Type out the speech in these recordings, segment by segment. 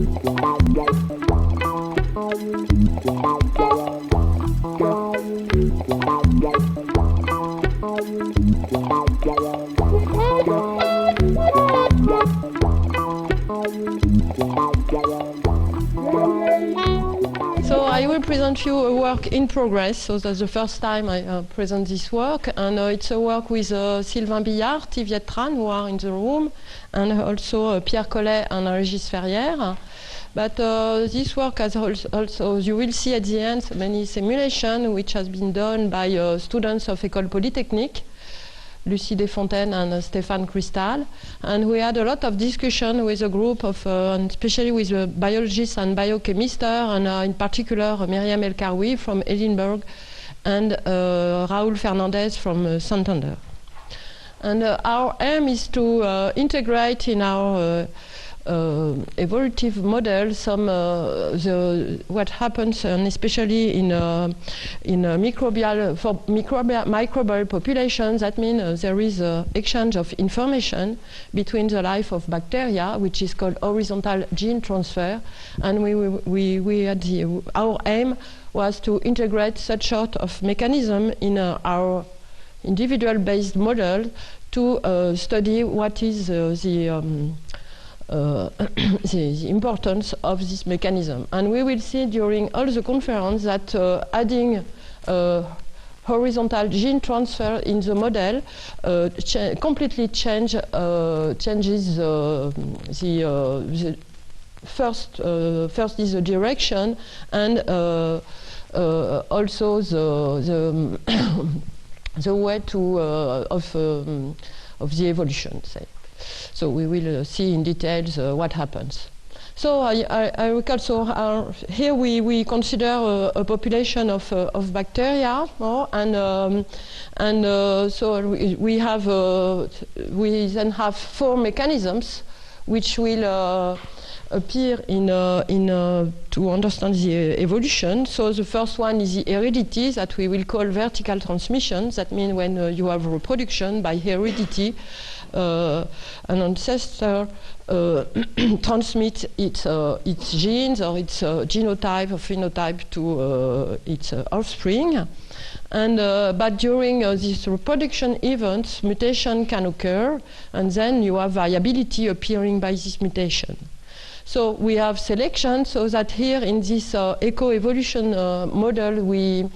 So I will present you a work in progress. So that's the first time I present this work, and it's a work with Sylvie Billiard, Tran, who are in the room, and also Pierre Collet and Ferrière. But this work has also, you will see at the end, many simulations which has been done by students of École Polytechnique, Lucie Desfontaines and Stéphane Cristal. And we had a lot of discussion with a group of, especially with biologists and biochemists, and in particular Myriam El-Karoui from Edinburgh and Raúl Fernández from Santander. And our aim is to integrate in our evolutive model some what happens, and especially in microbial populations. That means there is an exchange of information between the life of bacteria, which is called horizontal gene transfer, and we had our aim was to integrate such sort of mechanism in our individual-based model to study what is the importance of this mechanism. And we will see during all the conference that adding horizontal gene transfer in the model completely changes the first is the direction, and also the way to of the evolution, say. So we will see in details what happens. So I recall, so here we consider a population of bacteria, and so we then have 4 mechanisms which will appear to understand the evolution. So the first one is the heredity, that we will call vertical transmission. That means when you have reproduction by heredity, an ancestor transmits its genes or its genotype or phenotype to its offspring. And but during these reproduction events, mutation can occur, and then you have variability appearing by this mutation. So we have selection, so that here in this eco-evolution model, we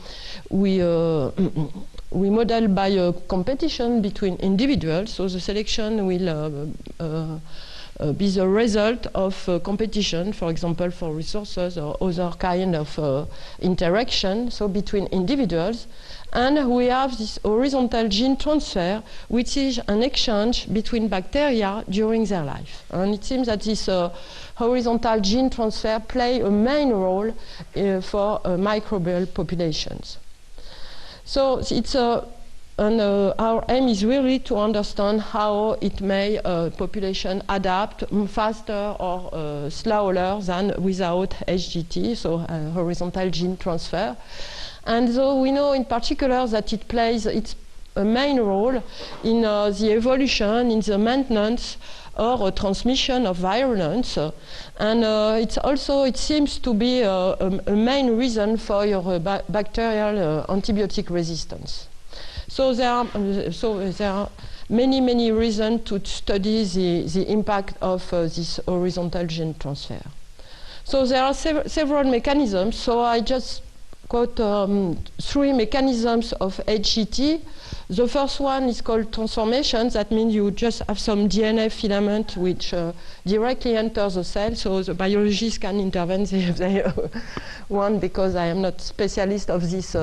model by a competition between individuals. So the selection will be the result of competition, for example, for resources or other kind of interaction, so between individuals. And we have this horizontal gene transfer, which is an exchange between bacteria during their life. And it seems that this horizontal gene transfer play a main role for microbial populations. So it's our aim is really to understand how it may population adapt faster or slower than without HGT, so horizontal gene transfer. And so we know in particular that it plays a main role in the evolution, in the maintenance or transmission of virulence, and it seems to be a main reason for your bacterial antibiotic resistance. So there are many reasons to study the impact of this horizontal gene transfer. So there are several mechanisms. So I just quote 3 mechanisms of HGT. The first one is called transformation. That means you just have some DNA filament which directly enters the cell, so the biologists can intervene if they want, because I am not specialist of these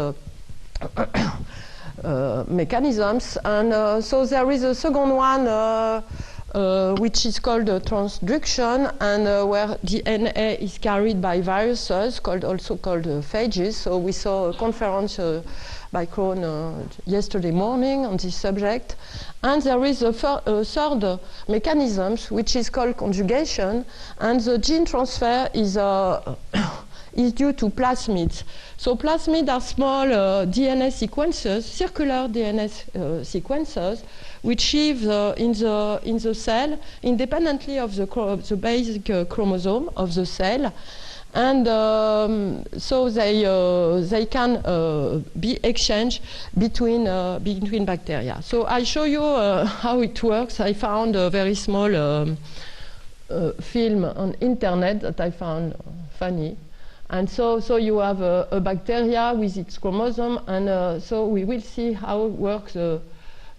mechanisms. And so there is a second one which is called transduction, and where DNA is carried by viruses, also called phages. So we saw a conference by Krohn yesterday morning on this subject. And there is a third mechanism which is called conjugation, and the gene transfer is is due to plasmids. So plasmids are small DNA sequences, circular DNA sequences, which live in the cell independently of the basic chromosome of the cell. And so they can be exchanged between bacteria. So I show you how it works. I found a very small film on internet that I found funny. And so you have a bacteria with its chromosome, and so we will see how it works.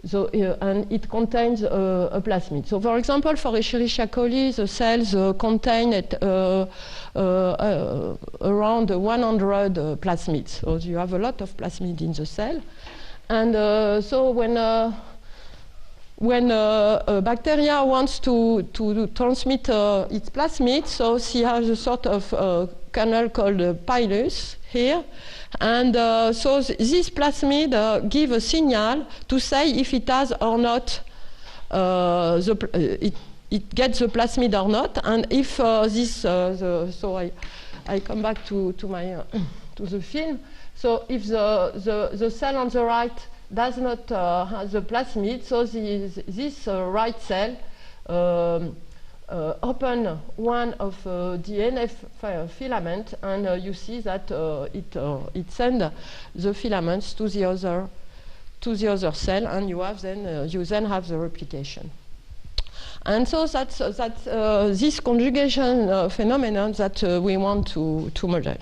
And it contains a plasmid. So, for example, for Escherichia coli, the cells contain around 100 plasmids. So you have a lot of plasmid in the cell. And so when a bacteria wants to transmit its plasmid, so she has a sort of canal called a pilus here. And so this plasmid give a signal to say if it has or not, it gets the plasmid or not. And if so I come back to the film. So if the cell on the right does not have the plasmid, so this right cell open one of DNA filament, and you see that it sends the filaments to the other cell, and you then have the replication. And so that's this conjugation phenomenon that we want to model.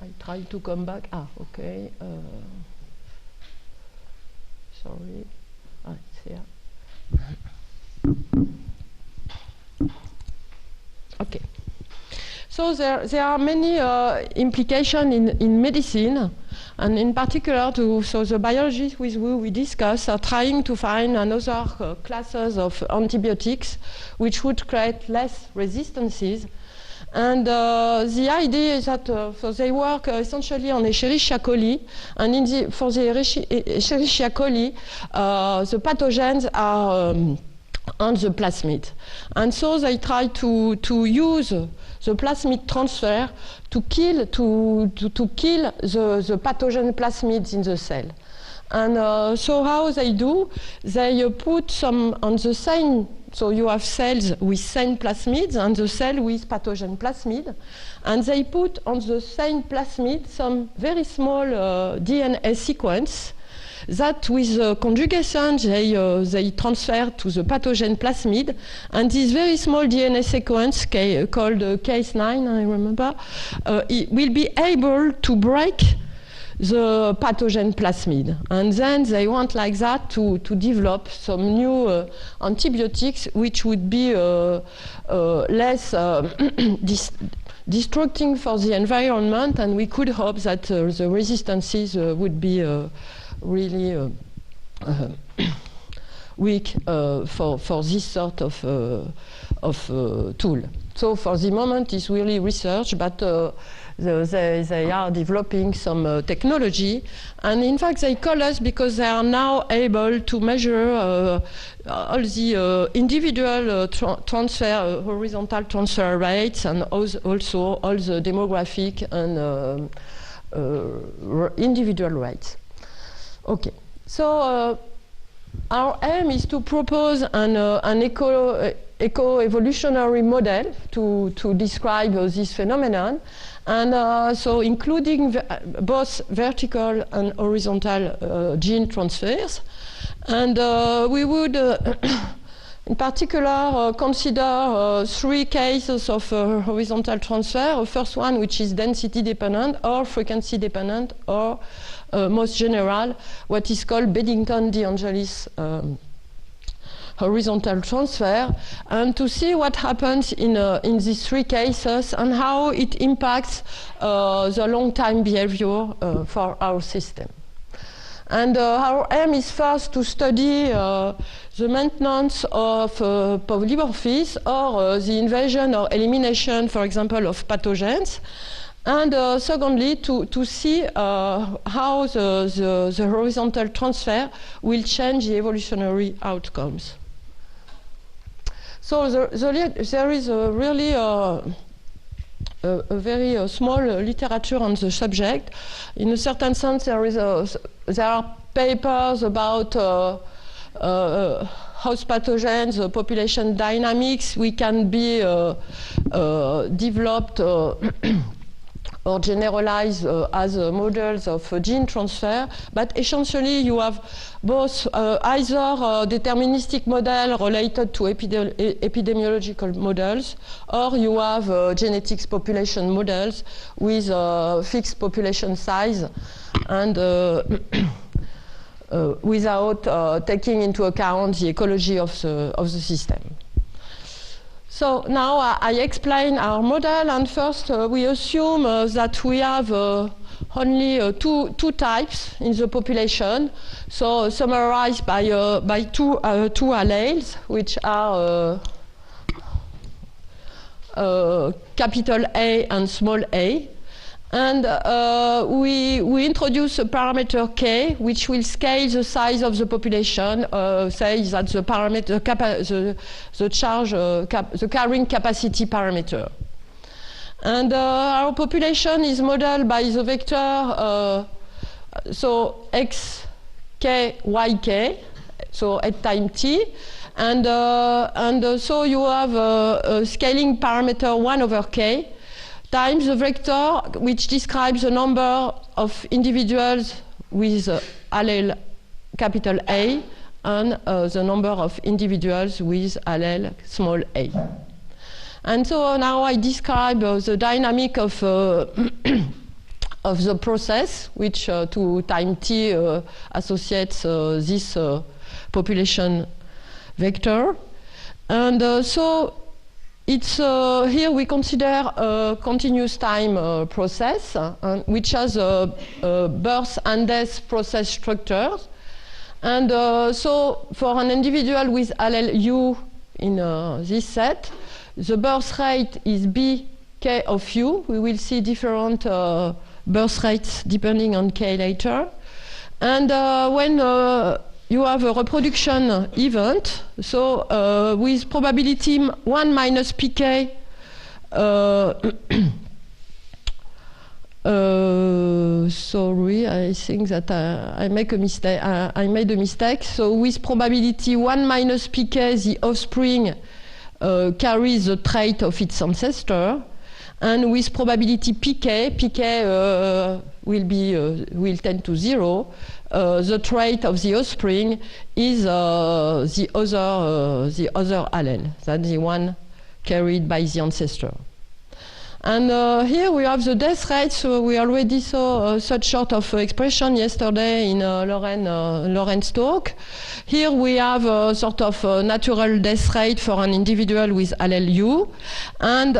I try to come back. Okay. Sorry. It's here. Okay. So there are many implications in medicine, and in particular, so the biologists with whom we discuss are trying to find another classes of antibiotics which would create less resistances. And the idea is that so they work essentially on Escherichia coli, and for the Escherichia coli, the pathogens are on the plasmid. And so they try to use the plasmid transfer to kill the pathogen plasmids in the cell. And so how they do? They put some on the same. So you have cells with same plasmids and the cell with pathogen plasmid, and they put on the same plasmid some very small DNA sequence that with conjugation they transfer to the pathogen plasmid, and this very small DNA sequence called case 9, I remember, it will be able to break the pathogen plasmid. And then they want like that to develop some new antibiotics which would be less destructing for the environment, and we could hope that the resistances would be really weak for this sort of tool. So for the moment it's really research, but they are developing some technology, and in fact they call us because they are now able to measure all the individual transfer, horizontal transfer rates, and also all the demographic and individual rates. Okay, so our aim is to propose an eco-evolutionary model to describe this phenomenon, and so including both vertical and horizontal gene transfers. And we would in particular consider 3 cases of horizontal transfer. The first one, which is density dependent or frequency dependent, or most general, what is called Beddington-De Angelis horizontal transfer, and to see what happens in these 3 cases and how it impacts the long-time behavior for our system. And our aim is first to study the maintenance of polymorphism, or the invasion or elimination, for example, of pathogens. And secondly, to see how the horizontal transfer will change the evolutionary outcomes. So there is really a very small literature on the subject. In a certain sense, there are papers about host pathogens, population dynamics. We can be developed or generalized as models of gene transfer, but essentially you have both either deterministic model related to epidemiological models, or you have genetics population models with fixed population size and without taking into account the ecology of the system. So now I explain our model, and first we assume that we have only two types in the population, so summarized by two alleles, which are capital A and small a. And we introduce a parameter k, which will scale the size of the population, say that the parameter, the carrying capacity parameter. And our population is modeled by the vector, so x, k, y, k, so at time t. And so you have a scaling parameter 1 over k, times the vector which describes the number of individuals with allele capital A and the number of individuals with allele small a. And so now I describe the dynamic of the process, which to time t associates this population vector. And so it's here we consider a continuous time process, which has birth and death process structures. And so for an individual with allele U in this set, the birth rate is bk of U. We will see different birth rates depending on k later. And when you have a reproduction event, so with probability 1 minus pk, sorry, I think that I make a mistake. I made a mistake. So with probability 1 minus pk, the offspring carries the trait of its ancestor, and with probability pk will tend to 0. The trait of the offspring is the other allele, that's the one carried by the ancestor. And here we have the death rate. So we already saw such sort of expression yesterday in Lorenz talk. Here we have a sort of natural death rate for an individual with allele U. And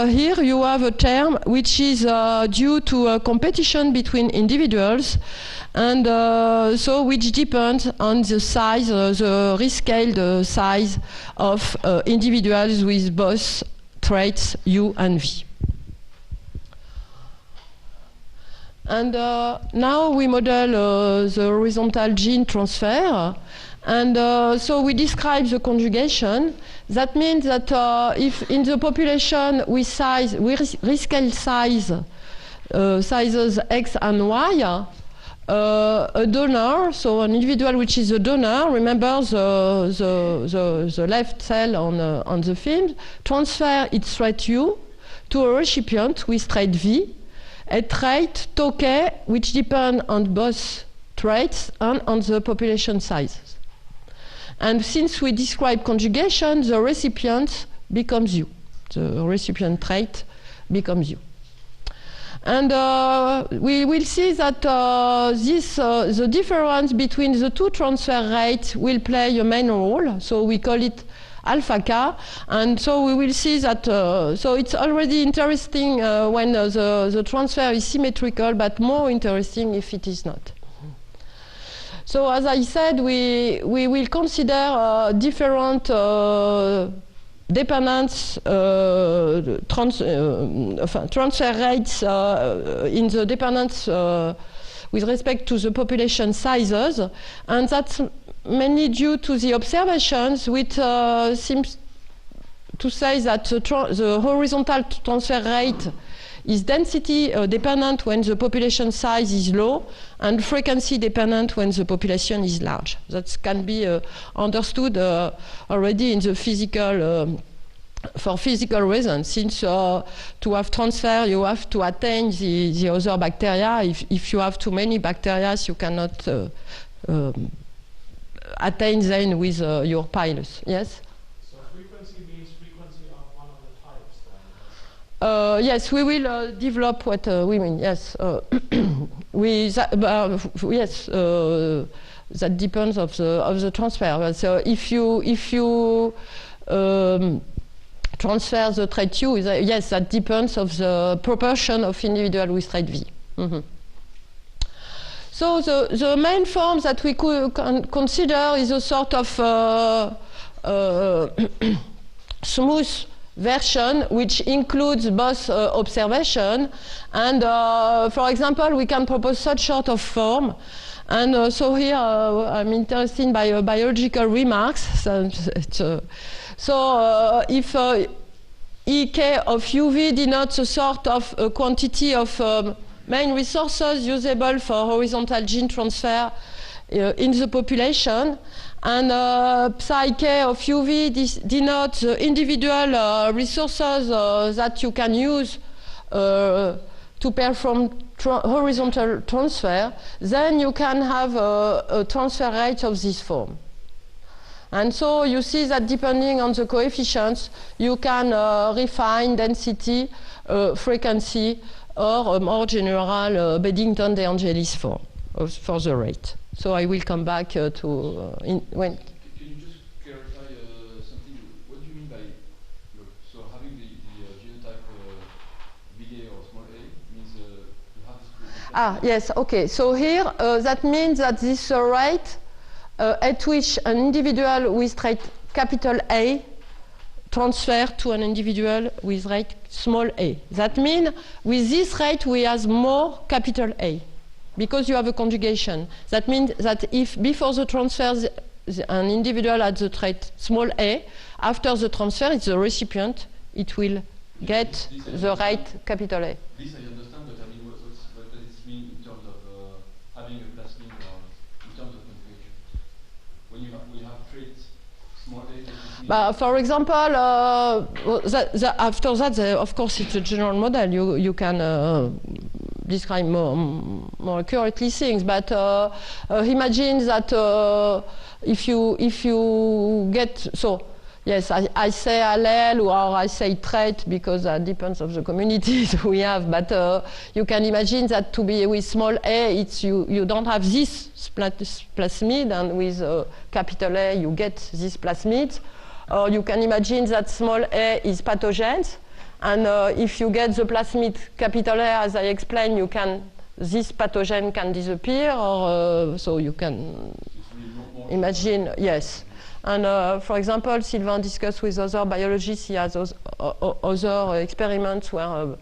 here you have a term which is due to a competition between individuals, and so which depends on the size, the rescaled size of individuals with both traits U and V. And now we model the horizontal gene transfer. And so we describe the conjugation. That means that if in the population we rescale sizes X and Y, a donor, so an individual which is a donor, remember the left cell on the film, transfer its trait U to a recipient with trait V, a trait tau k, which depend on both traits and on the population sizes. And since we describe conjugation, the recipient becomes U. The recipient trait becomes U. And we will see that the difference between the two transfer rates will play a main role. So we call it alpha k. And so we will see that, so it's already interesting when the transfer is symmetrical, but more interesting if it is not. So as I said, we will consider different dependence transfer rates in the dependence with respect to the population sizes, and that's mainly due to the observations which seems to say that the horizontal transfer rate is density dependent when the population size is low and frequency dependent when the population is large. That can be understood already in the physical, for physical reasons. Since to have transfer, you have to attain the other bacteria. If you have too many bacteria, you cannot attain them with your pilus. Yes? Yes, we will develop what we mean. Yes, yes, that depends of the transfer. So if you transfer the trait U, yes, that depends of the proportion of individual with trait V. Mm-hmm. So the main form that we could consider is a sort of smooth version which includes both observation and, for example, we can propose such sort of form. And so here I'm interested by biological remarks. So if EK of UV denotes a sort of quantity of main resources usable for horizontal gene transfer in the population, and psi k of UV denotes the individual resources that you can use to perform horizontal transfer, then you can have a transfer rate of this form. And so you see that depending on the coefficients, you can refine density, frequency, or a more general Bedington-De Angelis form for the rate. So I will come back to when. Can you just clarify something? What do you mean by so having the genotype big A or small a means you have this? Yes. Okay. So here that means that this rate at which an individual with trait capital A transfer to an individual with rate small a. That means with this rate we have more capital A. Because you have a conjugation. That means that if before the transfer an individual had the trait small a, after the transfer it's the recipient, it will get the rate capital A. This I understand, but I mean, what does it mean in terms of having a plasmid or in terms of conjugation? When you have traits small a, for example, after that, of course, it's a general model. You can describe more accurately things, but imagine that if you get yes, I say allele or I say trait because that depends on the communities we have, but you can imagine that to be with small a, it's you don't have this plasmid, and with capital A you get this plasmid. Or you can imagine that small a is pathogens, and if you get the plasmid capital A, as I explained, this pathogen can disappear, or so you can imagine, yes. And for example, Sylvain discussed with other biologists, he has other experiments where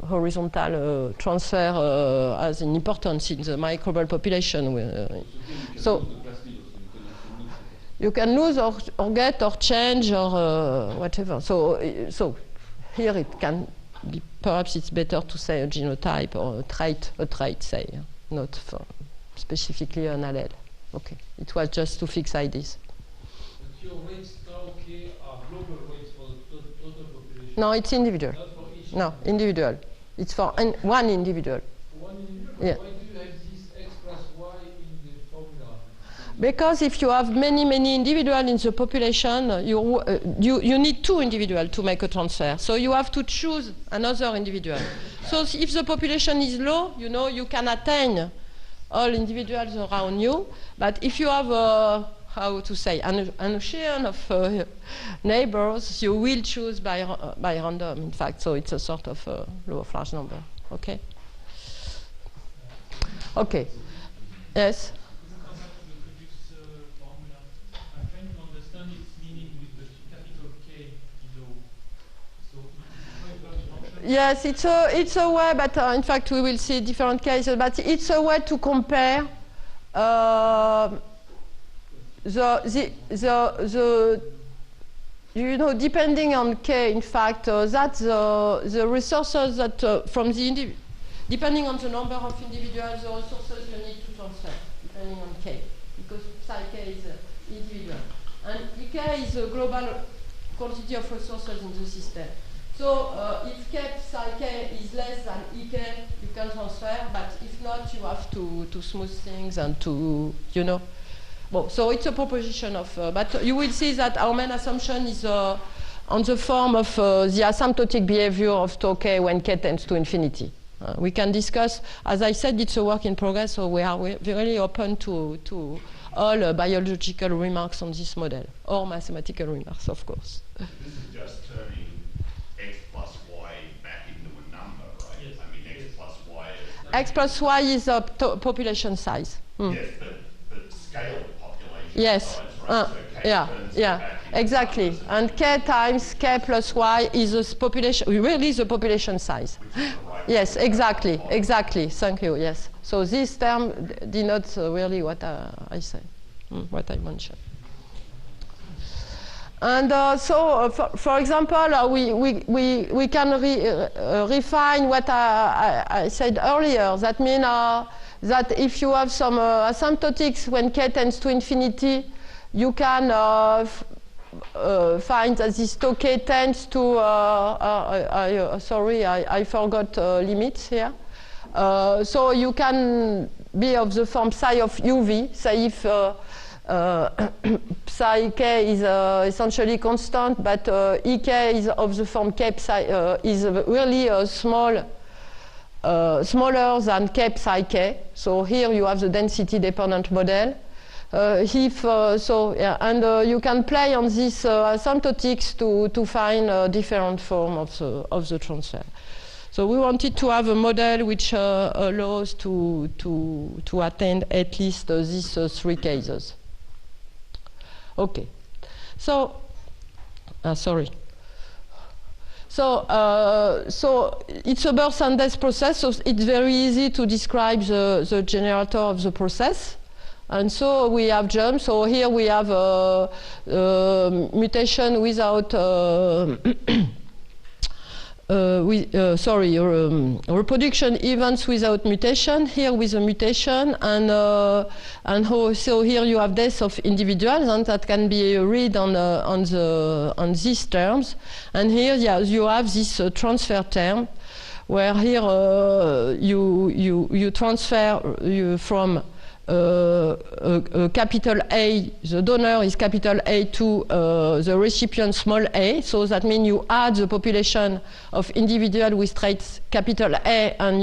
horizontal transfer has an importance in the microbial population. So you can lose or get or change or whatever. So here it can be, perhaps it's better to say a genotype or a trait say, not for specifically an allele. Okay, it was just to fix ideas. But your rates now, okay, are global rates for the total population? No, it's individual. Not for each? No, individual. It's for one individual. One individual? Yeah. Why do you have this X plus Y in the formula? Because if you have many individuals in the population, you need two individuals to make a transfer. So you have to choose another individual. So if the population is low, you can attain all individuals around you. But if you have how to say, an ocean of neighbors, you will choose by random, in fact. So it's a sort of law of large number. Okay? Okay. Yes? Yes, it's a way, but in fact we will see different cases. But it's a way to compare the you know, depending on K, in fact, that's the resources that from the depending on the number of individuals, the resources you need to transfer, depending on K, because psi K is individual. And EK is a global quantity of resources in the system. So if K psi K is less than EK, you can transfer, but if not, you have to smooth things and to, you know. Well, so it's a proposition of, but you will see that our main assumption is on the form of the asymptotic behavior of tau K when K tends to infinity. We can discuss, as I said, it's a work in progress, so we are really open to all biological remarks on this model, or mathematical remarks, of course. This is just turning x plus y back into a number, right? Yes. I mean, x plus y is... X plus y is a population size. Yes, but scale of population yes. size, right? So K yeah, exactly. And K times K plus y is a population, really the population size. Right, yes, exactly. Thank you, yes. So this term denotes really what I say, what I mentioned. And for example, we can refine what I said earlier. That means that if you have some asymptotics when K tends to infinity, you can find that this tau K tends to, sorry, I forgot limits here. So you can be of the form psi of uv, say if psi K is essentially constant, but EK is of the form K psi, is really small, smaller than K psi K. So here you have the density dependent model. You can play on these asymptotics to find different form of the transfer. So we wanted to have a model which allows to attain at least these three cases. Okay. So, sorry. So it's a birth and death process. So it's very easy to describe the generator of the process. And so we have jumps. So here we have mutation without, reproduction events without mutation. Here with a mutation, so here you have death of individuals, and that can be read on these terms. And here you have this transfer term, where here you transfer from capital A, the donor is capital A to the recipient small a, so that means you add the population of individual with traits capital A and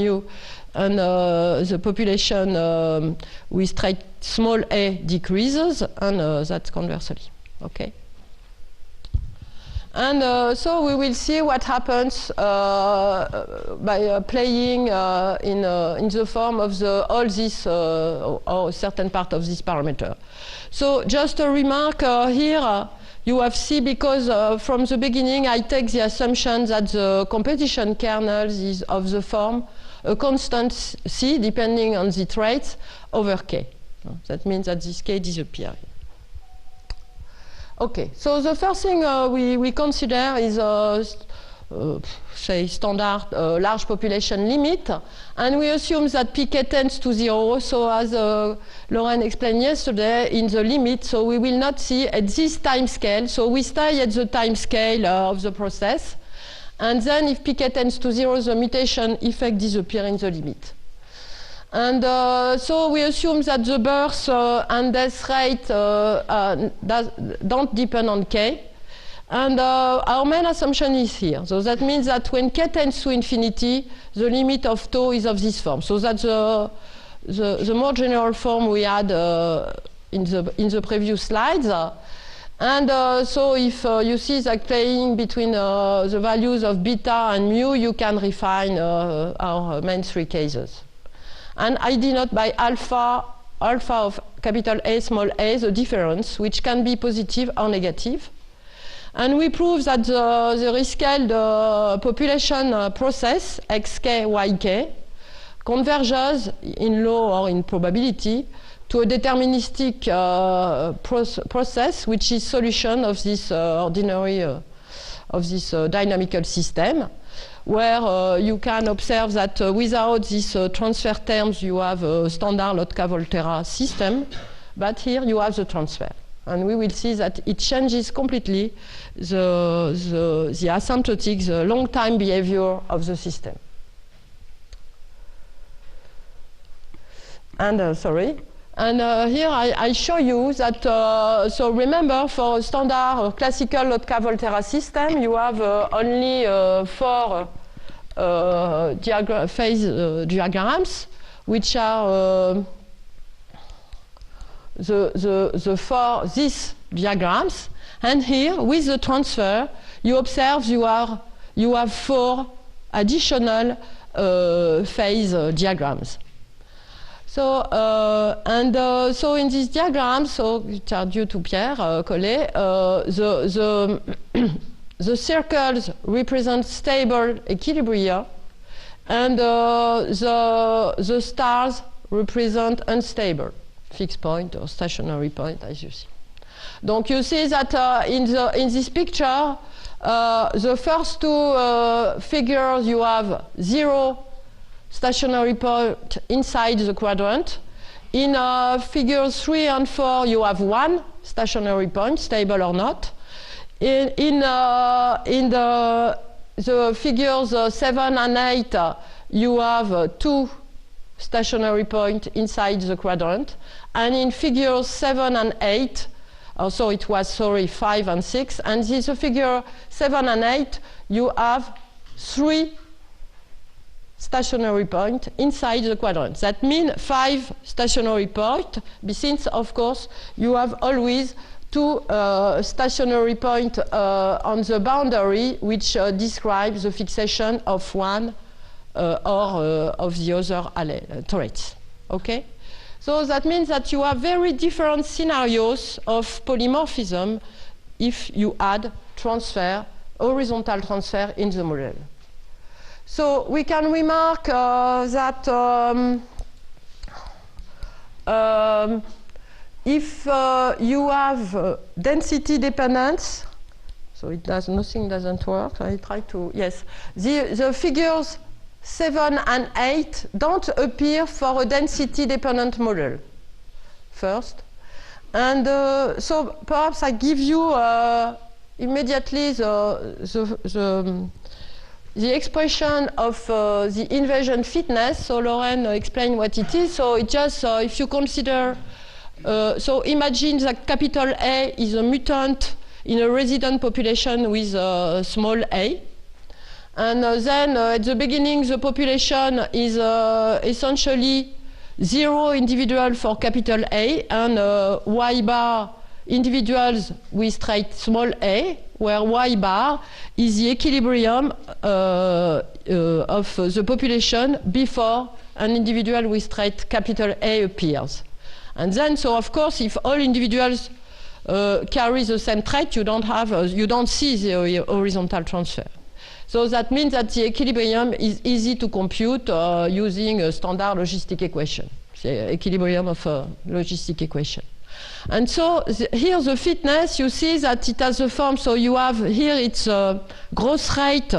the population with trait small a decreases, and that's conversely. Okay. And so we will see what happens by playing in the form of all this or a certain part of this parameter. So just a remark here, you have C because from the beginning I take the assumption that the competition kernel is of the form a constant C depending on the traits over K. That means that this K disappears. Okay, so the first thing we consider is, say, standard large population limit, and we assume that pk tends to 0. So as Lauren explained yesterday, in the limit, so we will not see at this time scale. So we stay at the time scale of the process, and then if pk tends to 0, the mutation effect disappears in the limit. And so we assume that the birth and death rate don't depend on K. And our main assumption is here. So that means that when K tends to infinity, the limit of tau is of this form. So that's the more general form we had in the previous slides. And so if you see that playing between the values of beta and mu, you can refine our main three cases. And I denote by alpha of capital A, small a, the difference, which can be positive or negative. And we prove that the rescaled population process, xk, yk, converges in law or in probability to a deterministic process, which is solution of this ordinary, of this dynamical system, where you can observe that without these transfer terms, you have a standard Lotka-Volterra system, but here you have the transfer. And we will see that it changes completely the asymptotic, the long-time behavior of the system. And here I show you that, so remember, for a standard classical Lotka-Volterra system, you have only 4 phase diagrams, which are these diagrams. And here, with the transfer, you observe you have 4 additional phase diagrams. So, so in this diagram, so which are due to Pierre Collet, the circles represent stable equilibria, and the stars represent unstable fixed point or stationary point, as you see. Donc you see that in this picture, the first 2 figures you have 0 stationary point inside the quadrant. In figures 3 and 4, you have 1 stationary point, stable or not. In the figures 7 and 8, you have 2 stationary points inside the quadrant. And in figures 7 and 8, so it was, sorry, 5 and 6, and this figure 7 and 8, you have 3 stationary point inside the quadrant. That means 5 stationary points, since, of course, you have always 2 stationary points on the boundary, which describe the fixation of one or of the other traits. Okay? So that means that you have very different scenarios of polymorphism if you add transfer, horizontal transfer in the model. So we can remark that if you have density dependence, so nothing doesn't work. I try to, yes. The figures 7 and 8 don't appear for a density dependent model first. And so perhaps I give you immediately the expression of the invasion fitness. So Lauren explained what it is. So it just, if you consider, so imagine that capital A is a mutant in a resident population with small a. And then at the beginning, the population is essentially 0 individual for capital A and Y bar individuals with trait small a, where Y bar is the equilibrium of the population before an individual with trait capital A appears. And then, so of course, if all individuals carry the same trait, you don't see the horizontal transfer. So that means that the equilibrium is easy to compute using a standard logistic equation, the equilibrium of a logistic equation. And so here the fitness, you see that it has a form, so you have here it's a growth rate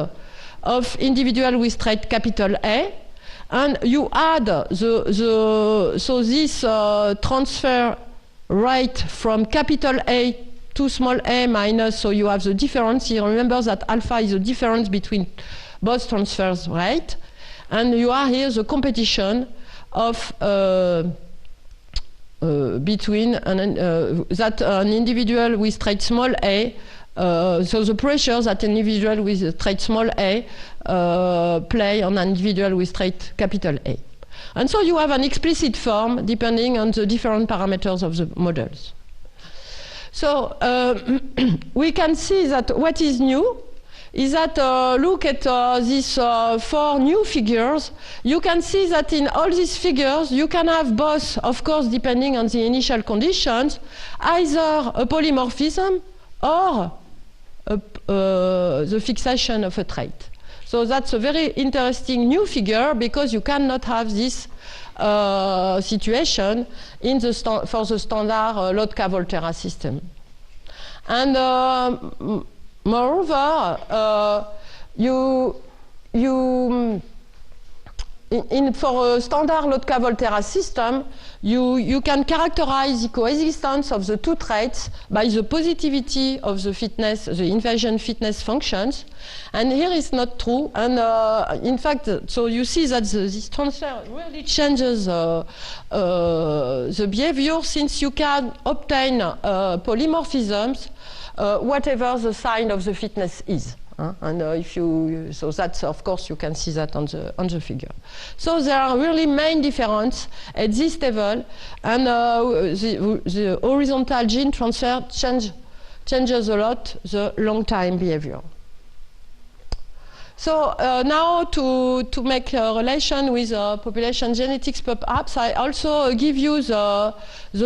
of individual with trait capital A, and you add so this transfer rate from capital A to small a minus, so you have the difference. You remember that alpha is the difference between both transfers rate, and you are here the competition of between that an individual with trait small a, so the pressure that an individual with trait small a play on an individual with trait capital A. And so you have an explicit form depending on the different parameters of the models. So we can see that what is new is that look at these 4 new figures. You can see that in all these figures you can have both, of course, depending on the initial conditions, either a polymorphism or the fixation of a trait. So that's a very interesting new figure because you cannot have this situation in the for the standard Lotka-Volterra system. And moreover, for a standard Lotka-Volterra system, you can characterize the coexistence of the two traits by the positivity of the fitness, the invasion fitness functions. And here it's not true. And in fact, so you see that this transfer really changes the behavior, since you can obtain polymorphisms whatever the sign of the fitness is. And if you, so that's, of course, you can see that on the figure. So there are really main difference at this level, and the horizontal gene transfer changes a lot the long time behavior. So now to make a relation with population genetics, perhaps I also give you the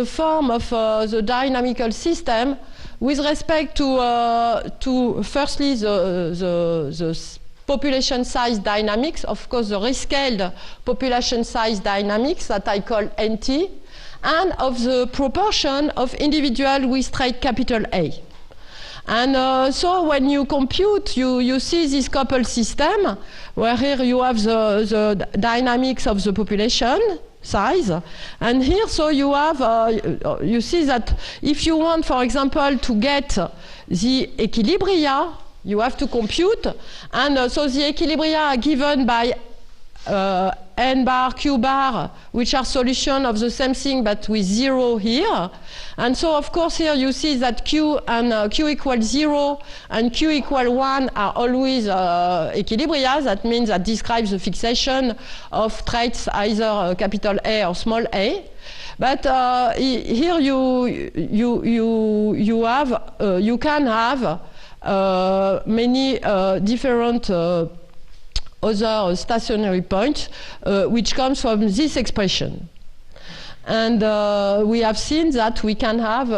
form of the dynamical system with respect to firstly the population size dynamics, of course the rescaled population size dynamics that I call NT, and of the proportion of individual with trait capital A. And so when you compute, you see this coupled system, where here you have the dynamics of the population size, and here so you have, you see that if you want, for example, to get the equilibria, you have to compute, and so the equilibria are given by n bar, q bar, which are solution of the same thing but with 0 here. And so of course here you see that q and q equals 0 and q equal 1 are always equilibria. That means that describes the fixation of traits either capital A or small a. But here you can have many different other stationary points, which comes from this expression. And we have seen that we can have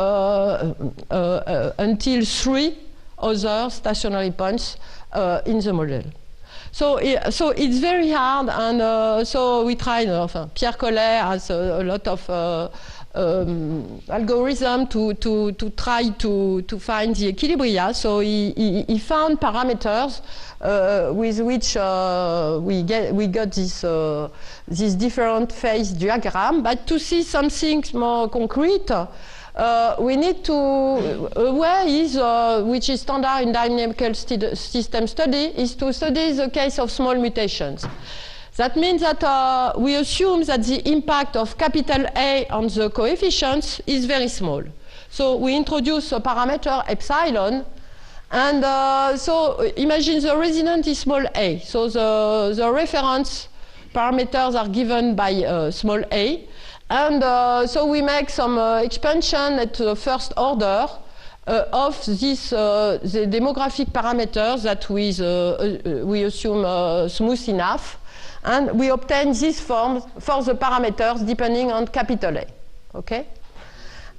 until 3 other stationary points in the model. So it's very hard, and so we tried, Pierre Collet has a lot of algorithm to try to find the equilibria. So he found parameters with which we got this different phase diagram. But to see something more concrete, we need to, a way is, which is standard in dynamical system study, is to study the case of small mutations. That means that we assume that the impact of capital A on the coefficients is very small. So we introduce a parameter epsilon, and so imagine the resonant is small a. So the reference parameters are given by small a. And so we make some expansion at the first order of this, the demographic parameters that we assume smooth enough. And we obtain this form for the parameters depending on capital A. Okay?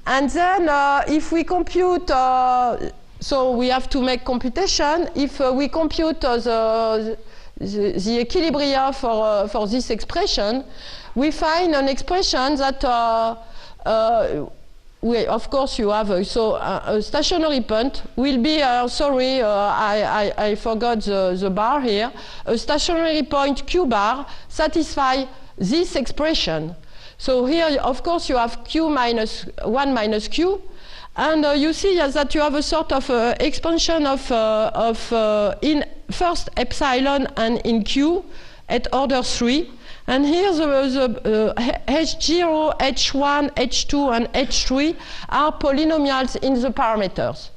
And then if we compute, so we have to make computation. If we compute the equilibria for this expression, we find an expression that, of course, you have a stationary point will be, sorry, I forgot the bar here. A stationary point q bar satisfy this expression. So here, of course, you have q minus 1 minus q. And you see that you have a sort of expansion of in first epsilon and in q at order 3. And here the H0, H1, H2, and H3 are polynomials in the parameters.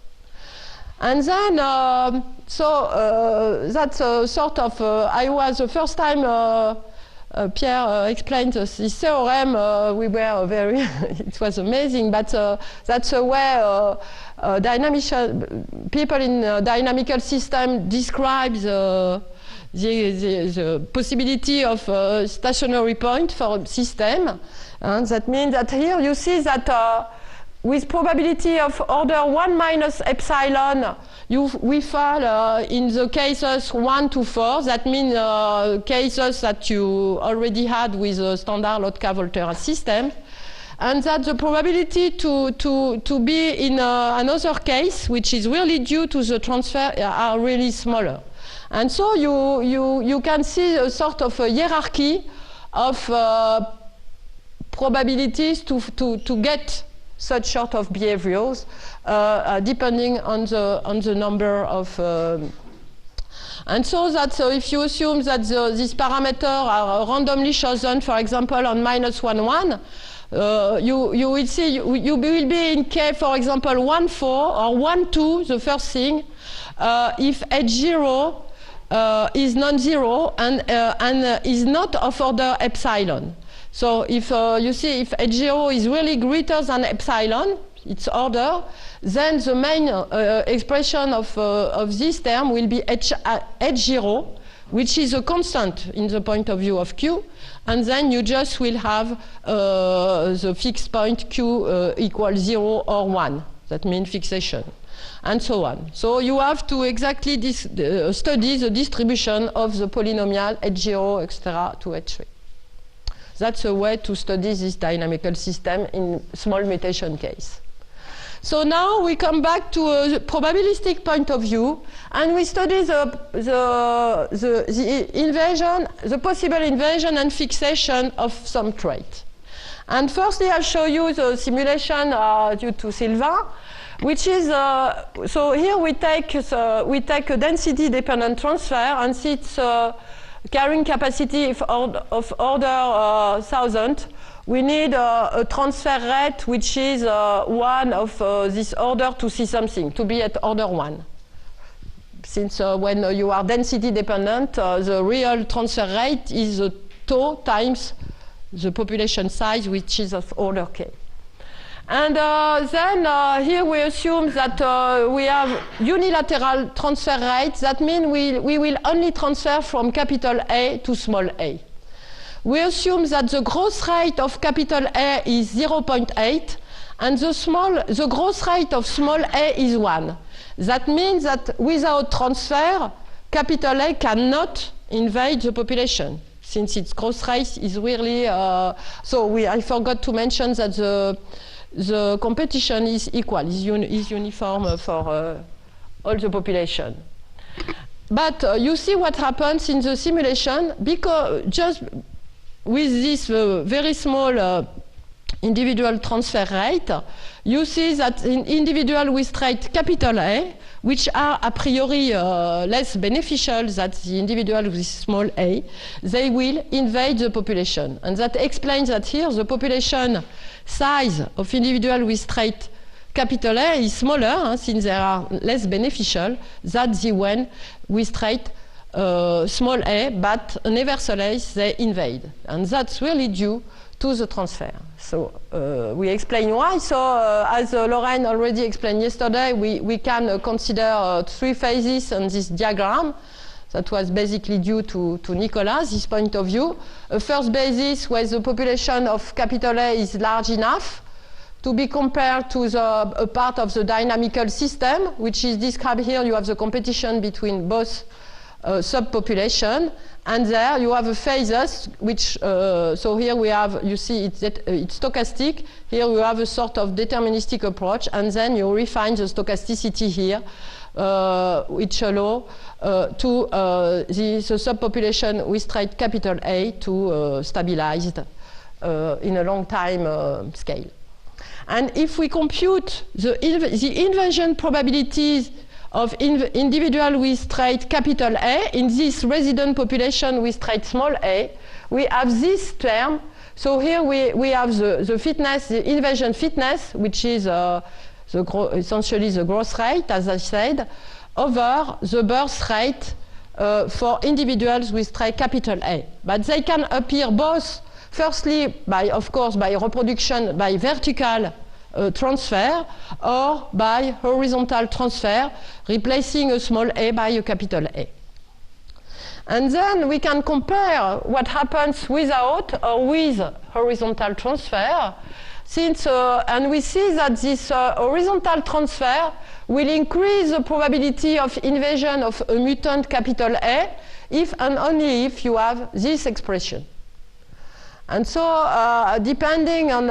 And then, that's a sort of, I was the first time Pierre explained this theorem, we were very, it was amazing, but that's a way people in dynamical system describe the possibility of a stationary point for a system. And that means that here you see that with probability of order 1 minus epsilon, we fall in the cases 1 to 4. That means cases that you already had with a standard Lotka-Volterra system. And that the probability to be in another case, which is really due to the transfer, are really smaller. And so you can see a sort of a hierarchy of probabilities to get such sort of behaviors, depending on the number of. And so that if you assume that these parameters are randomly chosen, for example, on -1, 1, you will see you will be in K, for example, 1, 4 or 1, 2. The first thing, if H0 is non-zero and is not of order epsilon. So if you see if H0 is really greater than epsilon, its order, then the main expression of this term will be H0, which is a constant in the point of view of Q, and then you just will have the fixed point Q equals 0 or 1. That means fixation, and so on. So you have to exactly study the distribution of the polynomial H0, etc., to H3. That's a way to study this dynamical system in small mutation case. So now we come back to a probabilistic point of view, and we study the invasion, the possible invasion and fixation of some trait. And firstly, I'll show you the simulation due to Sylvie, which is so here we take a density-dependent transfer, and it's carrying capacity of order 1000. We need a transfer rate which is 1 of this order to see something, to be at order 1. Since when you are density dependent, the real transfer rate is tau times the population size, which is of order k. And then here we assume that we have unilateral transfer rates. That means we will only transfer from capital A to small a. We assume that the growth rate of capital A is 0.8, and the growth rate of small a is 1. That means that without transfer, capital A cannot invade the population, since its growth rate is really. I forgot to mention that the competition is equal, is uniform for all the population. But you see what happens in the simulation, because just with this very small individual transfer rate, you see that in individual with trait capital A, which are a priori less beneficial than the individual with small a, they will invade the population. And that explains that here the population size of individual with trait capital A is smaller, since they are less beneficial than the one with trait small a, but nevertheless they invade. And that's really due to the transfer. So we explain why. So as Lorraine already explained yesterday, we can consider 3 phases on this diagram. That was basically due to Nicolas, this point of view. A first basis where the population of capital A is large enough to be compared to a part of the dynamical system, which is described here. You have the competition between both subpopulation, and there you have a phases which, so here we have, you see it's stochastic, here we have a sort of deterministic approach, and then you refine the stochasticity here, which allow to the subpopulation with trait capital A to stabilized in a long time scale. And if we compute the invasion probabilities of individual with trait capital A in this resident population with trait small a, we have this term. So here we have the fitness, the invasion fitness, which is essentially the growth rate, as I said, over the birth rate for individuals with trait capital A. But they can appear both, firstly, of course, by reproduction, by vertical transfer, or by horizontal transfer, replacing a small a by a capital A. And then we can compare what happens without or with horizontal transfer. since, and we see that this horizontal transfer will increase the probability of invasion of a mutant capital A if and only if you have this expression. And so, depending on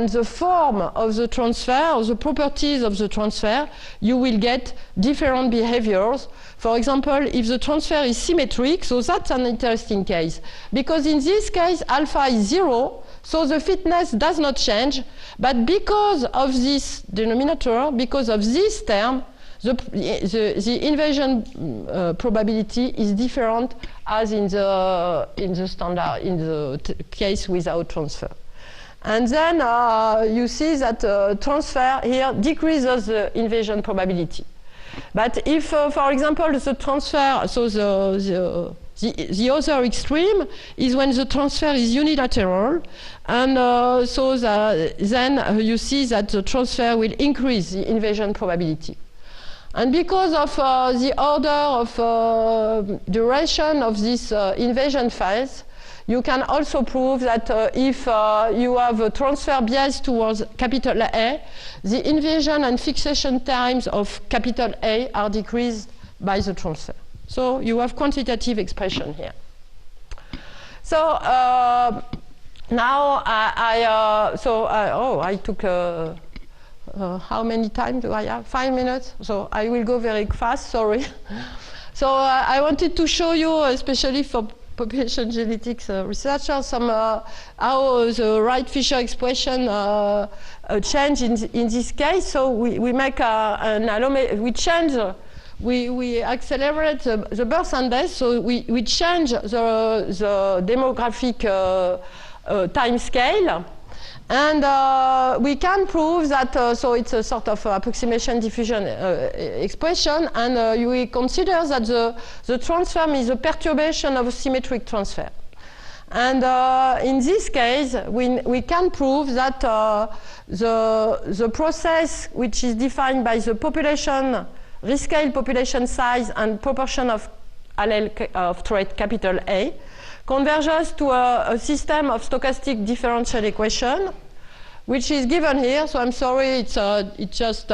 the form of the transfer, or the properties of the transfer, you will get different behaviors. For example, if the transfer is symmetric, so that's an interesting case. Because in this case, alpha is 0, so the fitness does not change. But because of this denominator, because of this term, the invasion probability is different as in the standard, in the case without transfer. And then you see that transfer here decreases the invasion probability. But if, for example, the transfer, so the other extreme is when the transfer is unilateral, and then you see that the transfer will increase the invasion probability. And because of the order of duration of this invasion phase, you can also prove that if you have a transfer bias towards capital A, the invasion and fixation times of capital A are decreased by the transfer. So you have quantitative expression here. So now I took how many time do I have? 5 minutes. So I will go very fast, sorry. So I wanted to show you, especially for population genetics researchers, some how the Wright-Fisher expression change in this case. So we make we change, we accelerate the birth and death. So we change the demographic time scale. And we can prove that, so it's a sort of approximation diffusion expression, and we consider that the transfer is a perturbation of a symmetric transfer. And in this case, we can prove that the process, which is defined by the population, rescale population size and proportion of allele of trait capital A, converges to a system of stochastic differential equation, which is given here. So I'm sorry, it's just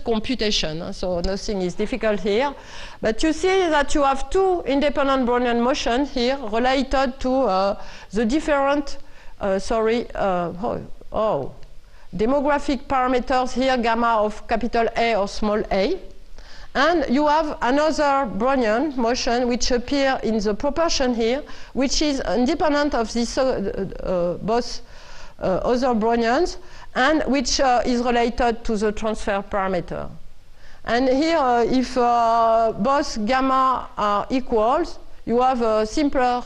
computation, so nothing is difficult here. But you see that you have two independent Brownian motions here related to the different, demographic parameters here, gamma of capital A or small a. And you have another Brownian motion which appear in the proportion here, which is independent of these both other Brownians, and which is related to the transfer parameter. And here, if both gamma are equals, you have a simpler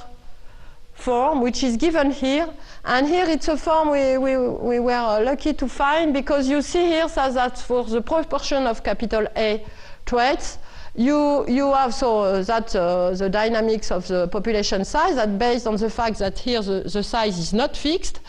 form which is given here. And here it's a form we were lucky to find, because you see here that for the proportion of capital A traits, you have the dynamics of the population size, that based on the fact that here the size is not fixed,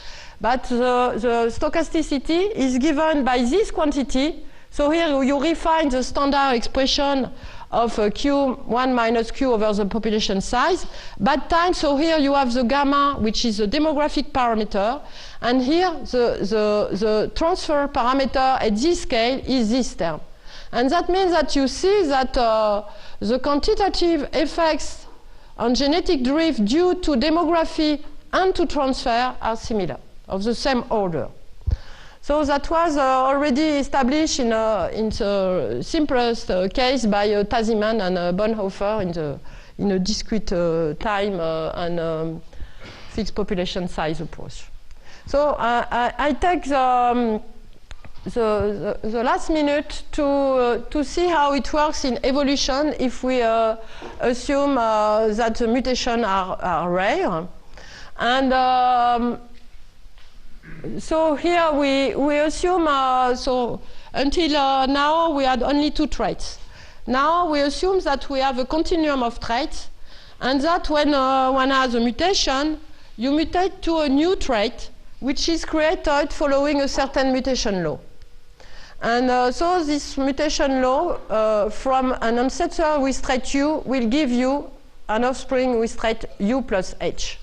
but the stochasticity is given by this quantity. So here you refine the standard expression of Q1 minus Q over the population size, but times, so here you have the gamma, which is the demographic parameter, and here the transfer parameter at this scale is this term. And that means that you see that the quantitative effects on genetic drift due to demography and to transfer are similar, of the same order. So that was already established in the simplest case by Tasman and Bonhoeffer in a discrete time and fixed population size approach. So I take the last minute to see how it works in evolution if we assume that the mutations are rare. And so here we assume, so until now we had only two traits. Now we assume that we have a continuum of traits, and that when one has a mutation, you mutate to a new trait which is created following a certain mutation law. And so this mutation law from an ancestor with trait U will give you an offspring with trait U plus H.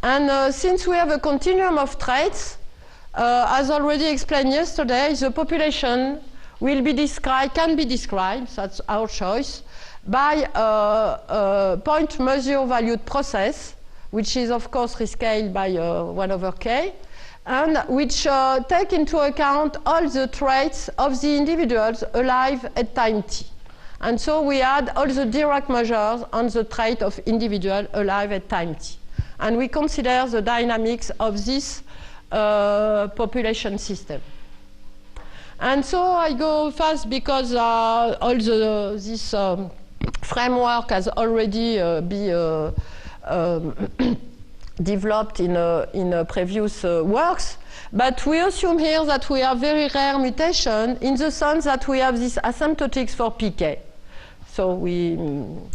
And since we have a continuum of traits, as already explained yesterday, the population will be described, can be described, that's our choice, by a point measure valued process, which is of course rescaled by 1 over k, and which take into account all the traits of the individuals alive at time t. And so we add all the direct measures on the trait of individual alive at time t. And we consider the dynamics of this population system. And so I go fast because this framework has already been developed in previous works. But we assume here that we have very rare mutation in the sense that we have this asymptotics for pk. So we know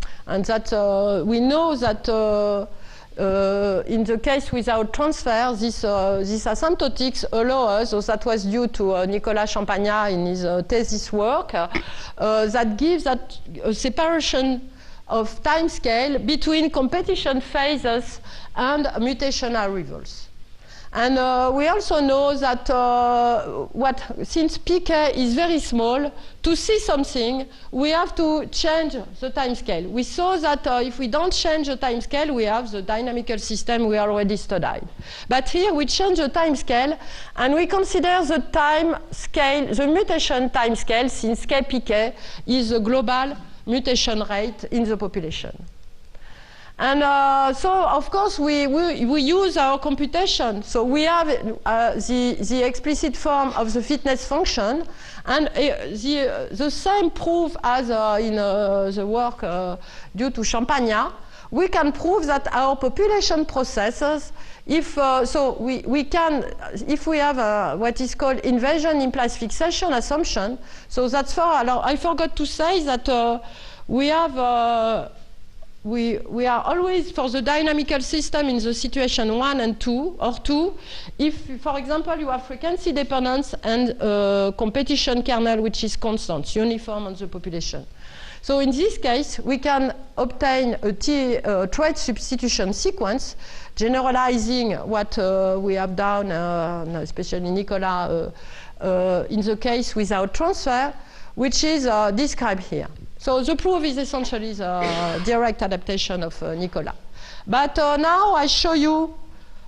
that in the case without transfer, this asymptotics allow us, so that was due to Nicolas Champagnat in his thesis work, that gives that separation of time scale between competition phases and mutation arrivals. And we also know that since pk is very small, to see something, we have to change the time scale. We saw that if we don't change the time scale, we have the dynamical system we already studied. But here we change the time scale, and we consider the time scale, the mutation time scale, since kpk is the global mutation rate in the population. And so, of course, we use our computation. So we have the explicit form of the fitness function, and the same proof as in the work due to Champagnat. We can prove that our population processes, if we have what is called invasion implies fixation assumption. So that's for. I forgot to say that we have. We are always, for the dynamical system in the situation 1 and 2, or 2, if, for example, you have frequency dependence and competition kernel which is constant, uniform on the population. So in this case, we can obtain a trait substitution sequence, generalizing what we have done, especially Nicolas, in the case without transfer, which is described here. So the proof is essentially the direct adaptation of Nicolas. But now I show you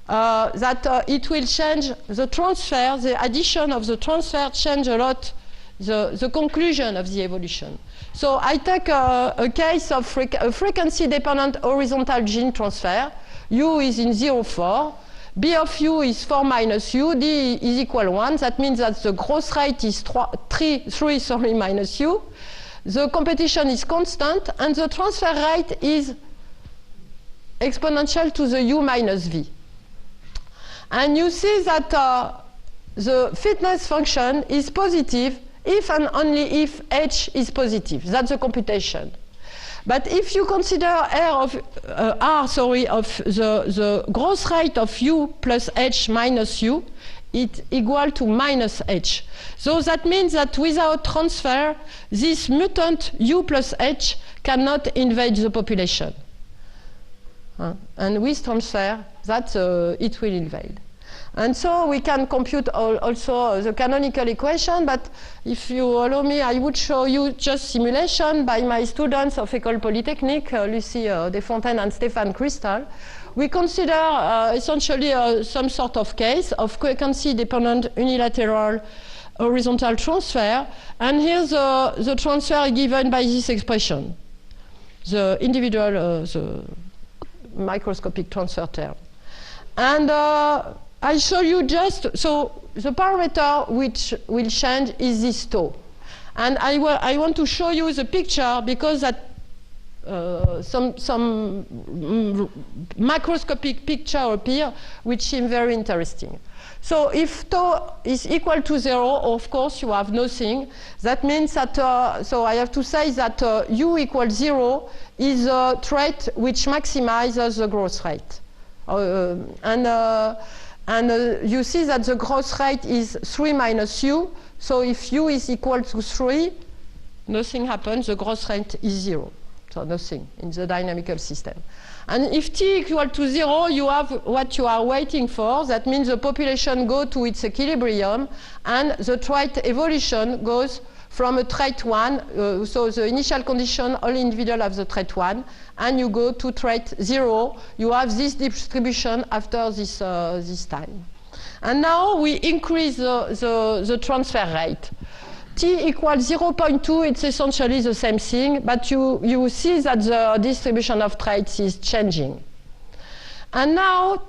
that it will change the transfer, the addition of the transfer change a lot the conclusion of the evolution. So I take a case of a frequency-dependent horizontal gene transfer. U is in 0, 4. B of U is 4 minus U. D is equal 1. That means that the growth rate is 3 minus U. The competition is constant, and the transfer rate is exponential to the U minus V. And you see that the fitness function is positive if and only if H is positive. That's the computation. But if you consider R of the growth rate of U plus H minus U, it's equal to minus H. So that means that without transfer, this mutant U plus H cannot invade the population. And with transfer, that it will invade. And so we can compute also the canonical equation, but if you allow me, I would show you just simulation by my students of École Polytechnique, Lucie Desfontaines and Stéphane Cristal. We consider essentially some sort of case of frequency-dependent unilateral horizontal transfer, and here's the transfer given by this expression, the individual, the microscopic transfer term. And I show you just, so the parameter which will change is this tau. And I want to show you the picture because that some macroscopic picture appear which seem very interesting. So if tau is equal to 0, of course you have nothing. That means that, so I have to say that U equals 0 is a trait which maximizes the growth rate. And you see that the growth rate is 3 minus U. So if U is equal to 3, nothing happens, the growth rate is 0. So nothing in the dynamical system. And if t equal to 0, you have what you are waiting for. That means the population goes to its equilibrium, and the trait evolution goes from a trait 1, so the initial condition, all individual have the trait 1, and you go to trait 0. You have this distribution after this, this time. And now we increase the transfer rate. T equals 0.2, it's essentially the same thing, but you see that the distribution of traits is changing. And now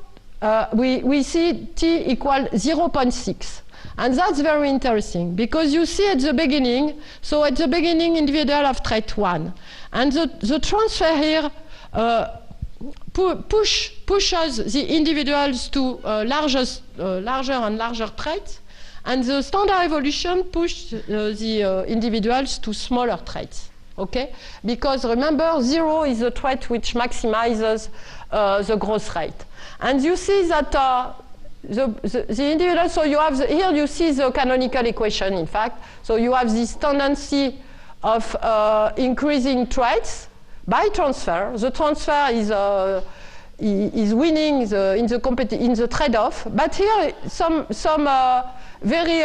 we see T equals 0.6. And that's very interesting, because you see at the beginning, so at the beginning individual have trait 1. And the transfer here pushes the individuals to larger and larger traits, and the standard evolution pushes the individuals to smaller traits, okay? Because remember, 0 is the trait which maximizes the growth rate. And you see that the individual, so you have, here you see the canonical equation, in fact. So you have this tendency of increasing traits by transfer. The transfer is winning in the trade-off, but here some very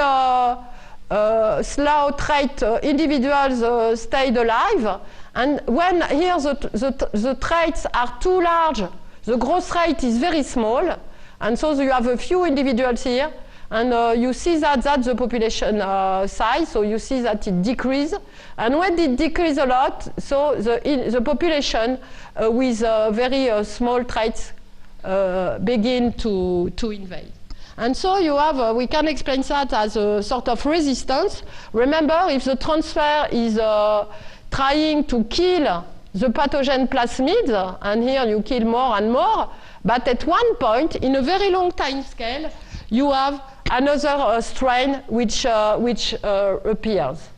slow trait individuals stayed alive, and when here the traits are too large, the growth rate is very small, and so you have a few individuals here, and you see that that's the population size, so you see that it decreases, and when it decreases a lot, so the population with very small traits begin to invade. And so you have, we can explain that as a sort of resistance. Remember, if the transfer is trying to kill the pathogen plasmids, and here you kill more and more, but at one point, in a very long time scale, you have another strain which appears.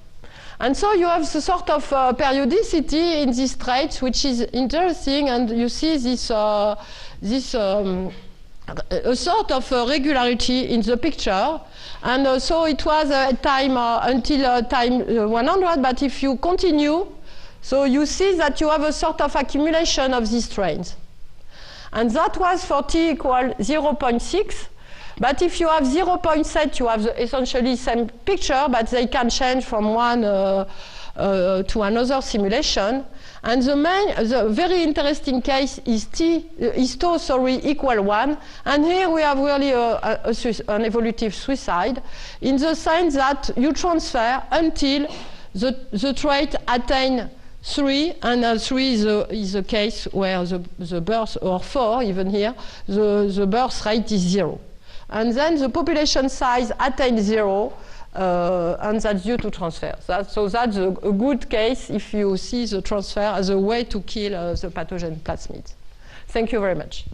And so you have the sort of periodicity in these traits, which is interesting, and you see this a sort of regularity in the picture, and so it was a time until time 100, but if you continue, so you see that you have a sort of accumulation of these strains. And that was for t equal 0.6, but if you have 0.7, you have the essentially same picture, but they can change from one to another simulation. And the very interesting case is tau equal 1. And here we have really an evolutive suicide, in the sense that you transfer until the trait attain 3, and 3 is a case where the birth, or 4 even here, the birth rate is 0. And then the population size attains 0, and that's due to transfer. So that's a good case if you see the transfer as a way to kill the pathogen plasmids. Thank you very much.